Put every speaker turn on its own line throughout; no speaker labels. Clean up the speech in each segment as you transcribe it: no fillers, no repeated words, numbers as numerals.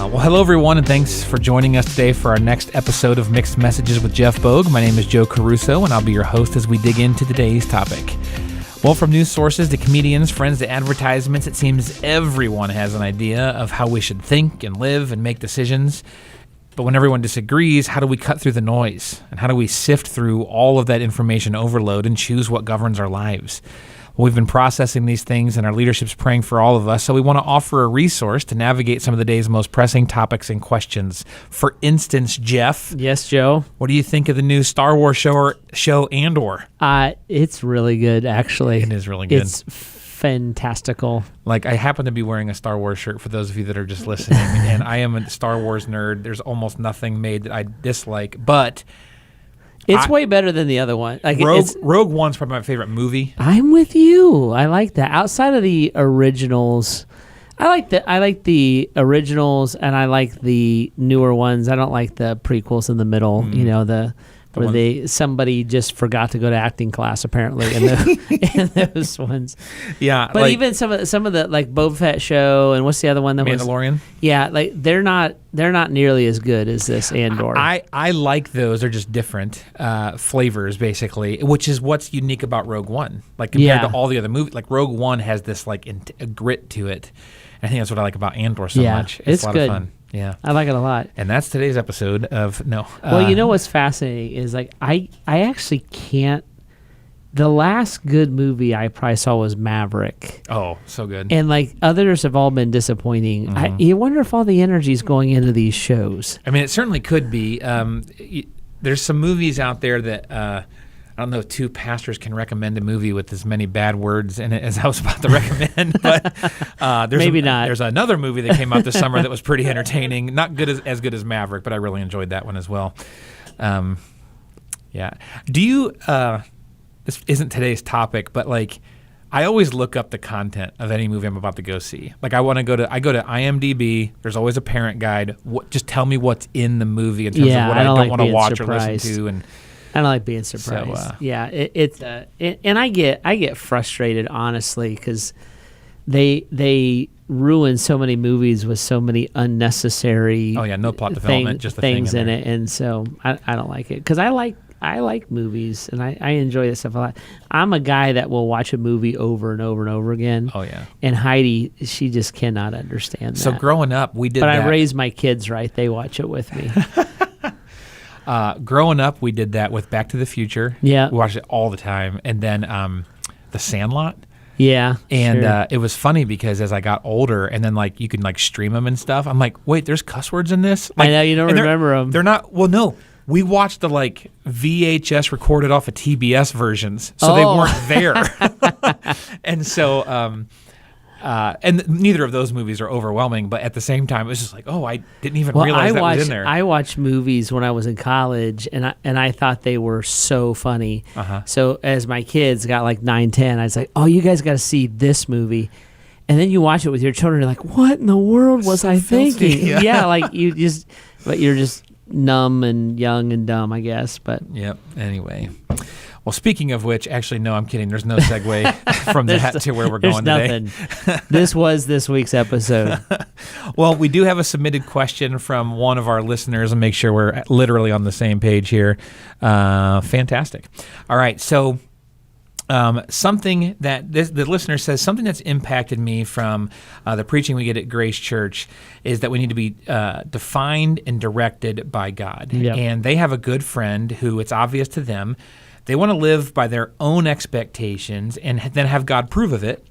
Well, hello, everyone, and thanks for joining us today for our next episode of Mixed Messages with Jeff Bogue. My name is Joe Caruso, and I'll be your host as we dig into today's topic. Well, from news sources to comedians, friends to advertisements, it seems everyone has an idea of how we should think and live and make decisions. But when everyone disagrees, how do we cut through the noise? And how do we sift through all of that information overload and choose what governs our lives? Well, we've been processing these things, and our leadership's praying for all of us, so we want to offer a resource to navigate some of the day's most pressing topics and questions. For instance, Jeff.
Yes, Joe?
What do you think of the new Star Wars show Andor?
It's really good, actually.
It is really good.
It's fantastical.
Like, I happen to be wearing a Star Wars shirt for those of you that are just listening, and I am a Star Wars nerd. There's almost nothing made that I dislike, but
it's way better than the other one. Like
Rogue One's probably my favorite movie.
I'm with you. I like that. Outside of the originals, I like the originals, and I like the newer ones. I don't like the prequels in the middle. You know, where somebody just forgot to go to acting class apparently in those ones.
Yeah,
but like, even some of the like Boba Fett show, and what's the other one that
Mandalorian?
Yeah, like they're not nearly as good as this Andor.
I like those. They're just different flavors, basically, which is what's unique about Rogue One. Like compared to all the other movies, like Rogue One has this like a grit to it. I think that's what I like about Andor so much. It's a lot of fun. Yeah,
I like it a lot.
And that's today's episode of
Well, you know what's fascinating is like I actually can't. The last good movie I probably saw was Maverick.
Oh, so good.
And like others have all been disappointing.
Mm-hmm.
You wonder if all the energy is going into these shows.
I mean, it certainly could be. There's some movies out there that I don't know if two pastors can recommend a movie with as many bad words in it as I was about to recommend, but
maybe not.
There's another movie that came out this summer that was pretty entertaining. Not as good as Maverick, but I really enjoyed that one as well. Yeah. Do you? This isn't today's topic, but like, I always look up the content of any movie I'm about to go see. Like, I go to IMDb. There's always a parent guide. Just tell me what's in the movie in terms of what I don't want to watch or listen to, and
I don't like being surprised. So, and I get frustrated, honestly, because they ruin so many movies with so many unnecessary
no plot development, just the
things
thing
in it, and so I don't like it because I like movies and I enjoy this stuff a lot. I'm a guy that will watch a movie over and over and over again.
Oh yeah.
And Heidi, she just cannot understand that.
So growing up, we did.
But
that.
I raised my kids right; they watch it with me.
Growing up, we did that with Back to the Future.
Yeah.
We watched it all the time. And then The Sandlot.
Yeah.
And
sure.
It was funny because as I got older and then like you can like stream them and stuff, I'm like, wait, there's cuss words in this? Like,
I know, you don't remember them.
They're not, well, no. We watched the like VHS recorded off of TBS versions, so they weren't there. And so, and neither of those movies are overwhelming, but at the same time, it was just like, oh, I didn't even realize that was in there.
I watched movies when I was in college, and I thought they were so funny. So as my kids got like 9, 10, I was like, oh, you guys got to see this movie. And then you watch it with your children, you're like, what in the world was I thinking? Yeah, like but you're just numb and young and dumb, I guess. But
yep. Anyway. Well, speaking of which, actually, no, I'm kidding. There's no segue from that to where we're going today.
This was this week's episode.
Well, we do have a submitted question from one of our listeners, and make sure we're literally on the same page here. Fantastic. All right, so something that the listener says, something that's impacted me from the preaching we get at Grace Church is that we need to be defined and directed by God.
Yep.
And they have a good friend who it's obvious to them they want to live by their own expectations and then have God prove of it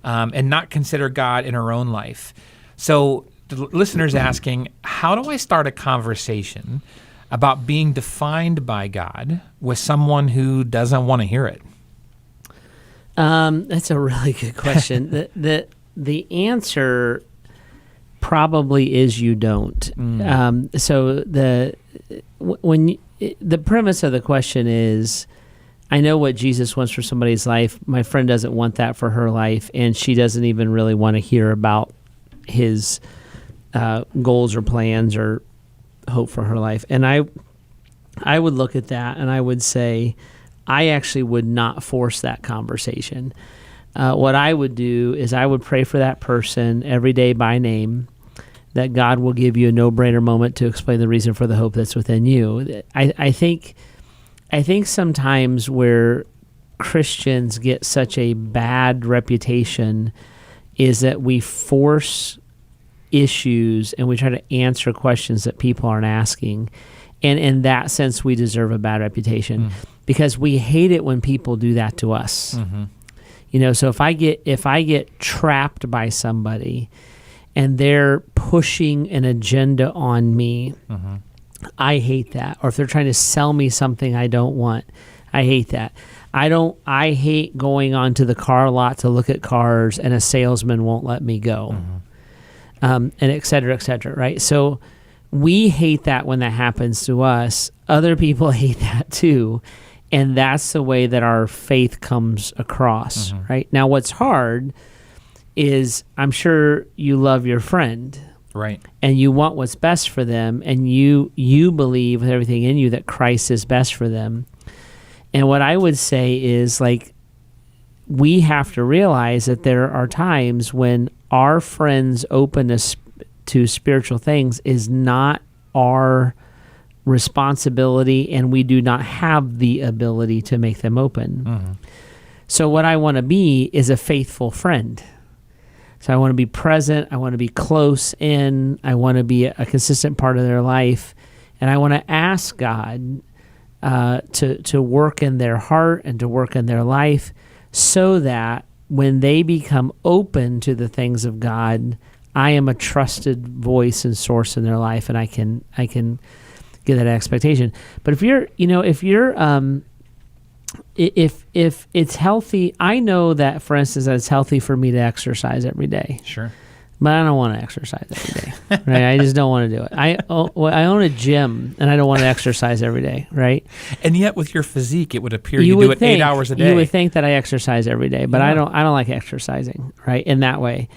and not consider God in her own life. So the listener's asking, how do I start a conversation about being defined by God with someone who doesn't want to hear it?
That's a really good question. The answer probably is you don't. So the premise of the question is, I know what Jesus wants for somebody's life. My friend doesn't want that for her life, and she doesn't even really want to hear about his goals or plans or hope for her life. And I would look at that and I would say, I actually would not force that conversation. What I would do is I would pray for that person every day by name, that God will give you a no-brainer moment to explain the reason for the hope that's within you. I think sometimes where Christians get such a bad reputation is that we force issues and we try to answer questions that people aren't asking. And in that sense, we deserve a bad reputation because we hate it when people do that to us. So if I get trapped by somebody and they're pushing an agenda on me, I hate that. Or if they're trying to sell me something I don't want, I hate that. I hate going onto the car lot to look at cars and a salesman won't let me go. And et cetera, right? So we hate that when that happens to us. Other people hate that too. And that's the way that our faith comes across, right? Now, what's hard is I'm sure you love your friend.
Right.
And you want what's best for them, and you believe with everything in you that Christ is best for them. And what I would say is, we have to realize that there are times when our friends' openness to spiritual things is not our responsibility, and we do not have the ability to make them open. So what I want to be is a faithful friend. So I want to be present, I want to be close in, I want to be a consistent part of their life, and I want to ask God to work in their heart and to work in their life so that when they become open to the things of God, I am a trusted voice and source in their life, and I can get that expectation. But if it's healthy, I know that, for instance, that it's healthy for me to exercise every day.
Sure.
But I don't want to exercise every day, right? I just don't want to do it. I own a gym, and I don't want to exercise every day, right?
And yet, with your physique, it would appear you do it 8 hours a day.
You would think that I exercise every day, but I don't like exercising, right, in that way.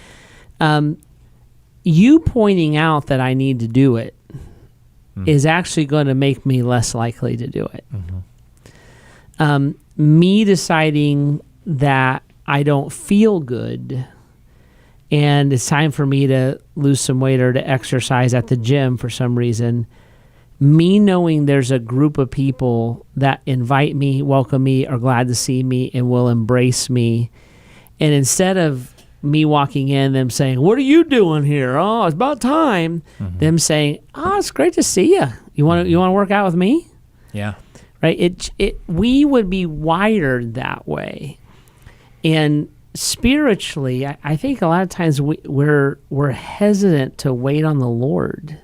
You pointing out that I need to do it is actually going to make me less likely to do it. Me deciding that I don't feel good and it's time for me to lose some weight or to exercise at the gym for some reason, me knowing there's a group of people that invite me, welcome me, are glad to see me, and will embrace me. And instead of me walking in, them saying, "What are you doing here? Oh, it's about time." Them saying, "Oh, it's great to see you. You want to work out with me?"
Yeah.
Right? We would be wired that way. And spiritually, I think a lot of times we're hesitant to wait on the Lord.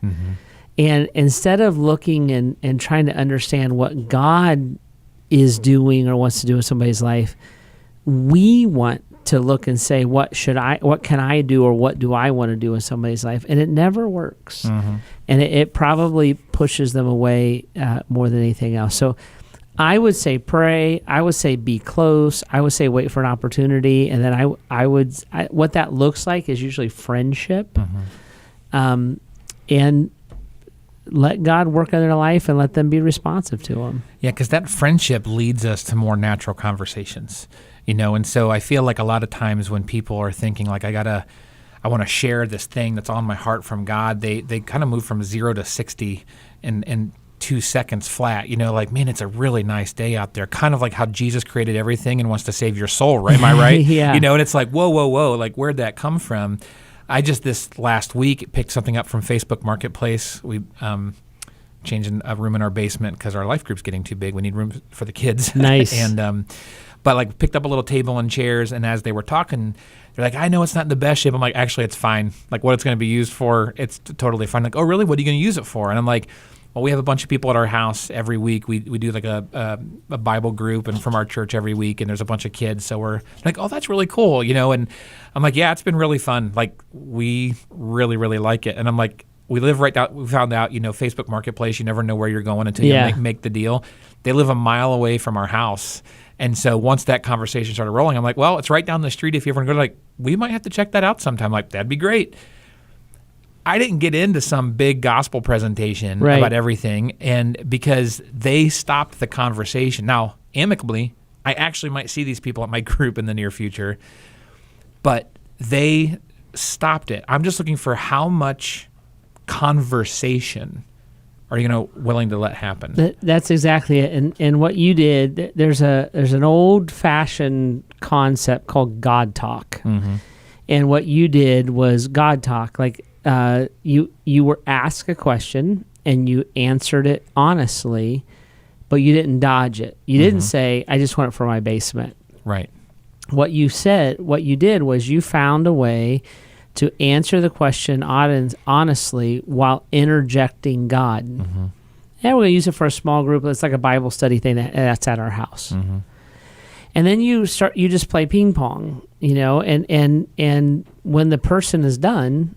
And instead of looking and trying to understand what God is doing or wants to do in somebody's life, we want to look and say, what can I do, or what do I want to do in somebody's life? And it never works. And it probably pushes them away more than anything else. So I would say pray. I would say be close. I would say wait for an opportunity. And then what that looks like is usually friendship. And let God work in their life and let them be responsive to Him.
Yeah, because that friendship leads us to more natural conversations. And so I feel like a lot of times when people are thinking like, I want to share this thing that's on my heart from God, they kind of move from 0 to 60 in 2 seconds flat. Like, man, it's a really nice day out there. Kind of like how Jesus created everything and wants to save your soul, right? Am I right?
Yeah.
And it's like, whoa, like where'd that come from? I just this last week picked something up from Facebook Marketplace. We changing a room in our basement because our life group's getting too big. We need room for the kids.
Nice.
And but picked up a little table and chairs, and as they were talking, they're like, "I know it's not in the best shape." I'm like, "Actually, it's fine. Like, what it's going to be used for, it's totally fine." Like, "Oh, really? What are you going to use it for?" And I'm like, "Well, we have a bunch of people at our house every week. We do like a Bible group, and from our church every week, and there's a bunch of kids. So we're like, oh, that's really cool, And I'm like, yeah, it's been really fun. Like, we really, really like it. And I'm like, we live right out. We found out, Facebook Marketplace. You never know where you're going until you make the deal. They live a mile away from our house. And so once that conversation started rolling, I'm like, well, it's right down the street. If you ever want to go, like, we might have to check that out sometime. Like, that'd be great. I didn't get into some big gospel presentation about everything, and because they stopped the conversation. Now, amicably, I actually might see these people at my group in the near future, but they stopped it. I'm just looking for how much conversation are you willing to let happen?
That's exactly it. And what you did, there's an old-fashioned concept called God talk.
Mm-hmm.
And what you did was God talk. Like you were asked a question and you answered it honestly, but you didn't dodge it. You didn't say, I just want it for my basement.
Right.
What you did was you found a way to answer the question honestly while interjecting God.
Mm-hmm.
Yeah, we're going to use it for a small group. It's like a Bible study thing that's at our house.
Mm-hmm.
And then you just play ping pong, and when the person is done,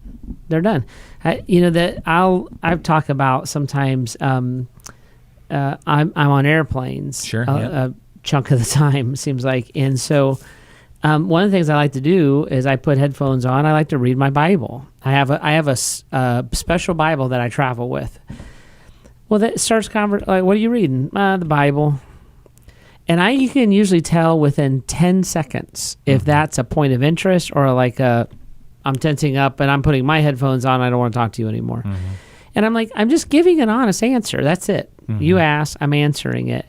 they're done. I've talked about sometimes I'm on airplanes.
Sure.
A chunk of the time, it seems like. And so one of the things I like to do is I put headphones on. I like to read my Bible. I have a special Bible that I travel with. Well, that starts like, what are you reading? The Bible. And you can usually tell within 10 seconds if that's a point of interest or like I'm tensing up and I'm putting my headphones on. I don't want to talk to you anymore.
Mm-hmm.
And I'm like, I'm just giving an honest answer. That's it.
Mm-hmm.
You asked, I'm answering it.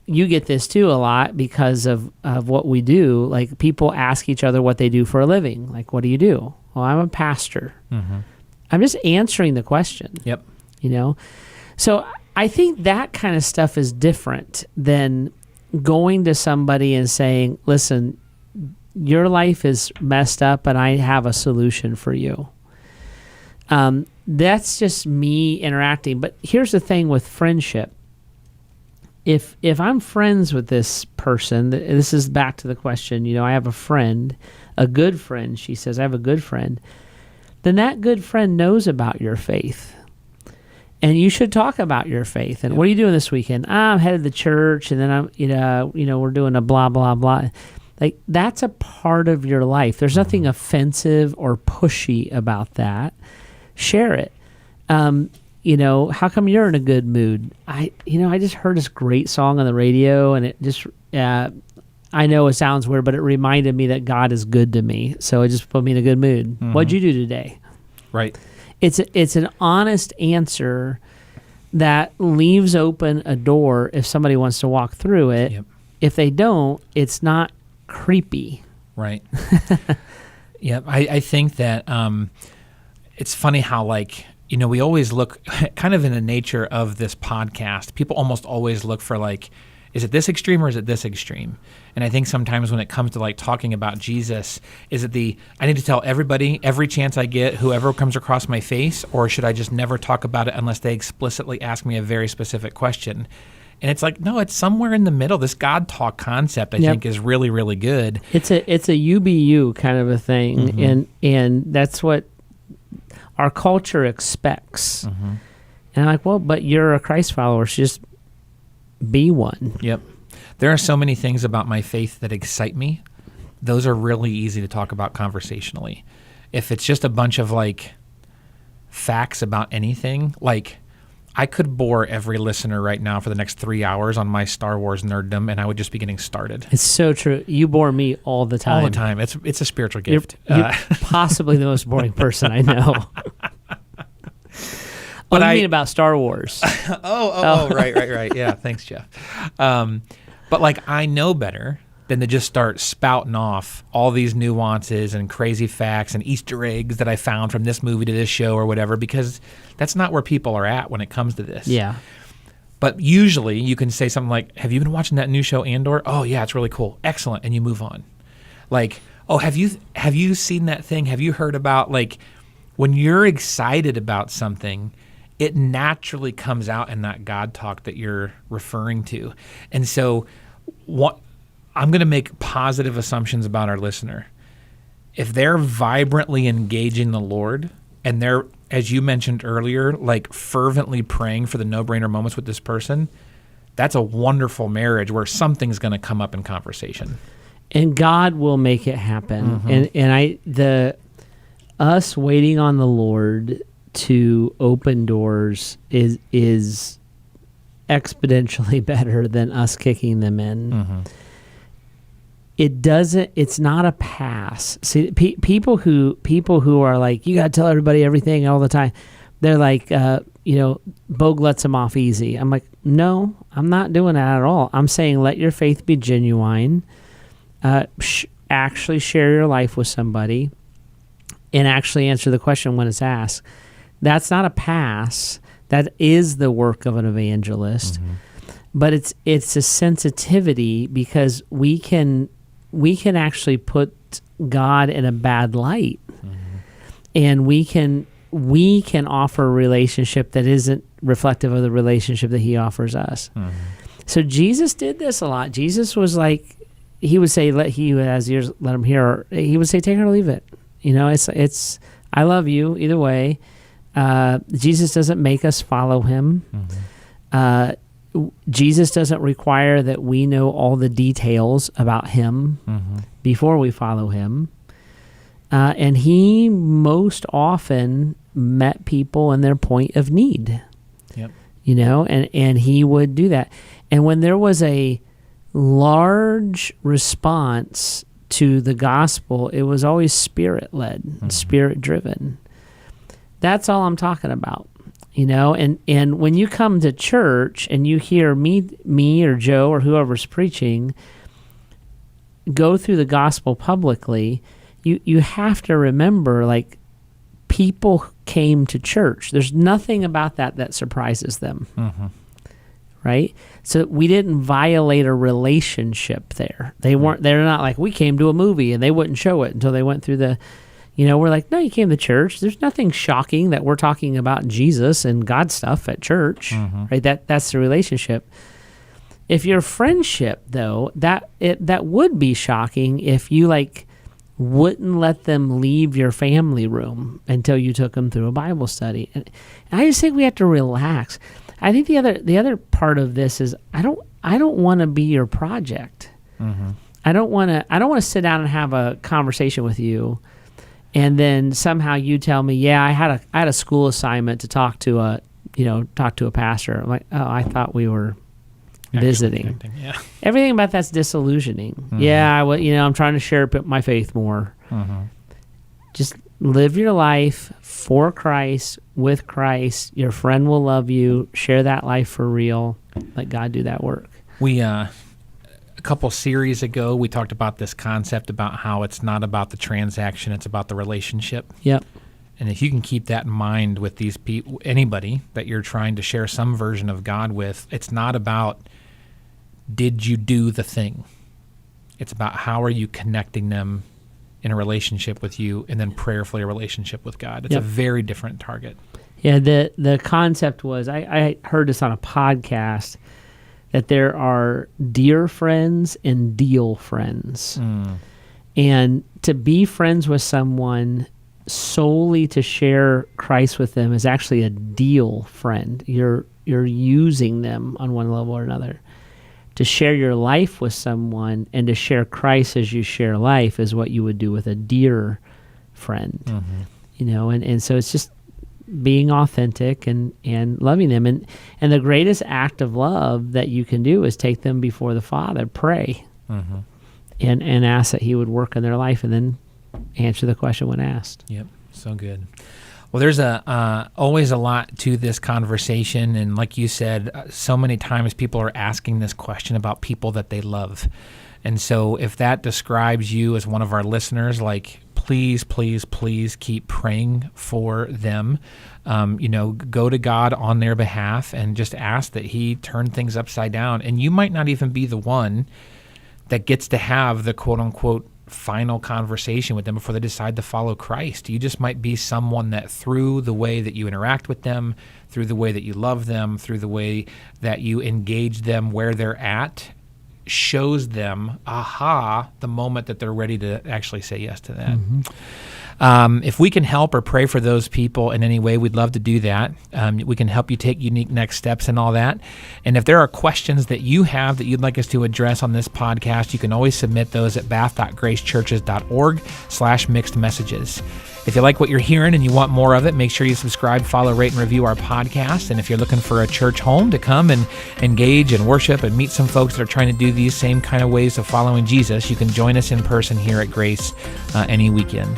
You get this too a lot because of what we do. Like people ask each other what they do for a living. Like, what do you do? Well, I'm a pastor.
Mm-hmm.
I'm just answering the question.
Yep.
So I think that kind of stuff is different than going to somebody and saying, listen, your life is messed up and I have a solution for you. That's just me interacting. But here's the thing with friendship. If I'm friends with this person, this is back to the question, I have a friend, a good friend, she says, I have a good friend, then that good friend knows about your faith. And you should talk about your faith. And what are you doing this weekend? I'm headed to church, and then I'm, we're doing a blah, blah, blah. Like, that's a part of your life. There's nothing offensive or pushy about that. Share it. How come you're in a good mood? I just heard this great song on the radio, and it just, I know it sounds weird, but it reminded me that God is good to me. So it just put me in a good mood. Mm-hmm. What'd you do today?
Right.
It's an honest answer that leaves open a door if somebody wants to walk through it.
Yep.
If they don't, it's not creepy.
Right. Yep. I think that it's funny how we always look kind of in the nature of this podcast. People almost always look for is it this extreme or is it this extreme? And I think sometimes when it comes to talking about Jesus, is it I need to tell everybody every chance I get, whoever comes across my face, or should I just never talk about it unless they explicitly ask me a very specific question? And it's no, it's somewhere in the middle. This God talk concept, I think, is really, really good.
It's a UBU kind of a thing, and that's what our culture expects. Mm-hmm. And I'm like, well, but you're a Christ follower, so just be one.
Yep. There are so many things about my faith that excite me. Those are really easy to talk about conversationally. If it's just a bunch of facts about anything, I could bore every listener right now for the next 3 hours on my Star Wars nerddom, and I would just be getting started.
It's so true. You bore me all the time.
All the time. It's a spiritual gift.
You're possibly the most boring person I know. What do you mean about Star Wars?
Right. Yeah, thanks, Jeff. But I know better than to just start spouting off all these nuances and crazy facts and Easter eggs that I found from this movie to this show or whatever, because that's not where people are at when it comes to this.
Yeah.
But usually you can say something like, have you been watching that new show Andor? Oh, yeah, it's really cool. Excellent. And you move on. Oh, have you seen that thing? Have you heard about, when you're excited about something, it naturally comes out in that God talk that you're referring to. And so I'm going to make positive assumptions about our listener. If they're vibrantly engaging the Lord and they're, as you mentioned earlier, fervently praying for the no-brainer moments with this person, that's a wonderful marriage where something's going to come up in conversation.
And God will make it happen.
Mm-hmm.
And us waiting on the Lord to open doors is exponentially better than us kicking them in.
Mm-hmm.
it's not a pass. See, people who are like, you got to tell everybody everything all the time. They're like, Bogue lets them off easy. I'm like, no, I'm not doing that at all. I'm saying let your faith be genuine. Actually share your life with somebody and actually answer the question when it's asked. That's not a pass. That is the work of an evangelist. But it's a sensitivity, because we can actually put God in a bad light, and we can offer a relationship that isn't reflective of the relationship that he offers us. So Jesus did this a lot. Jesus was like, he would say, he who has ears, let him hear. Or he would say, take it or leave it. It's I love you either way. Jesus doesn't make us follow him. Jesus doesn't require that we know all the details about him before we follow him. And he most often met people in their point of need.
Yep.
And he would do that. And when there was a large response to the gospel, it was always spirit-led, spirit-driven. That's all I'm talking about. And when you come to church and you hear me or Joe or whoever's preaching go through the gospel publicly, you have to remember, like, people came to church. There's nothing about that surprises them, right? So we didn't violate a relationship there. They're not like, we came to a movie and they wouldn't show it until they went through the. We're like, no, you came to church. There's nothing shocking that we're talking about Jesus and God stuff at church, right? That's the relationship. If your friendship, though, that would be shocking if you wouldn't let them leave your family room until you took them through a Bible study. And I just think we have to relax. I think the other part of this is I don't want to be your project. I don't want to sit down and have a conversation with you, and then somehow you tell me, yeah, I had a school assignment to talk to a pastor. I'm like, oh, I thought we were visiting.
Yeah.
Everything about that's disillusioning. Yeah, I'm trying to share my faith more. Just live your life for Christ, with Christ. Your friend will love you. Share that life for real. Let God do that work.
We a couple series ago, we talked about this concept about how it's not about the transaction, it's about the relationship.
Yep.
And if you can keep that in mind with these people, anybody that you're trying to share some version of God with, it's not about did you do the thing. It's about how are you connecting them in a relationship with you, and then prayerfully a relationship with God. It's a very different target.
Yeah, the concept was, I heard this on a podcast, that there are dear friends and deal friends. And to be friends with someone solely to share Christ with them is actually a deal friend. You're using them on one level or another. To share your life with someone and to share Christ as you share life is what you would do with a dear friend. And so it's just being authentic and loving them. And the greatest act of love that you can do is take them before the Father, pray, and ask that he would work in their life, and then answer the question when asked.
Yep, so good. Well, there's always a lot to this conversation, and like you said, so many times people are asking this question about people that they love. And so if that describes you as one of our listeners, please, please, please keep praying for them. Go to God on their behalf and just ask that he turn things upside down. And you might not even be the one that gets to have the quote-unquote final conversation with them before they decide to follow Christ. You just might be someone that through the way that you interact with them, through the way that you love them, through the way that you engage them where they're at, shows them, the moment that they're ready to actually say yes to that. If we can help or pray for those people in any way, we'd love to do that. We can help you take unique next steps and all that. And if there are questions that you have that you'd like us to address on this podcast, you can always submit those at bath.gracechurches.org/mixed messages. If you like what you're hearing and you want more of it, make sure you subscribe, follow, rate, and review our podcast. And if you're looking for a church home to come and engage and worship and meet some folks that are trying to do these same kind of ways of following Jesus, you can join us in person here at Grace any weekend.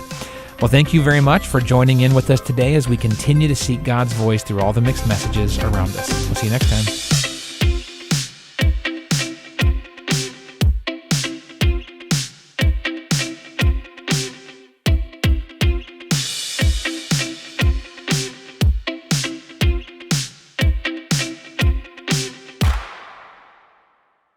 Well, thank you very much for joining in with us today as we continue to seek God's voice through all the mixed messages around us. We'll see you next time.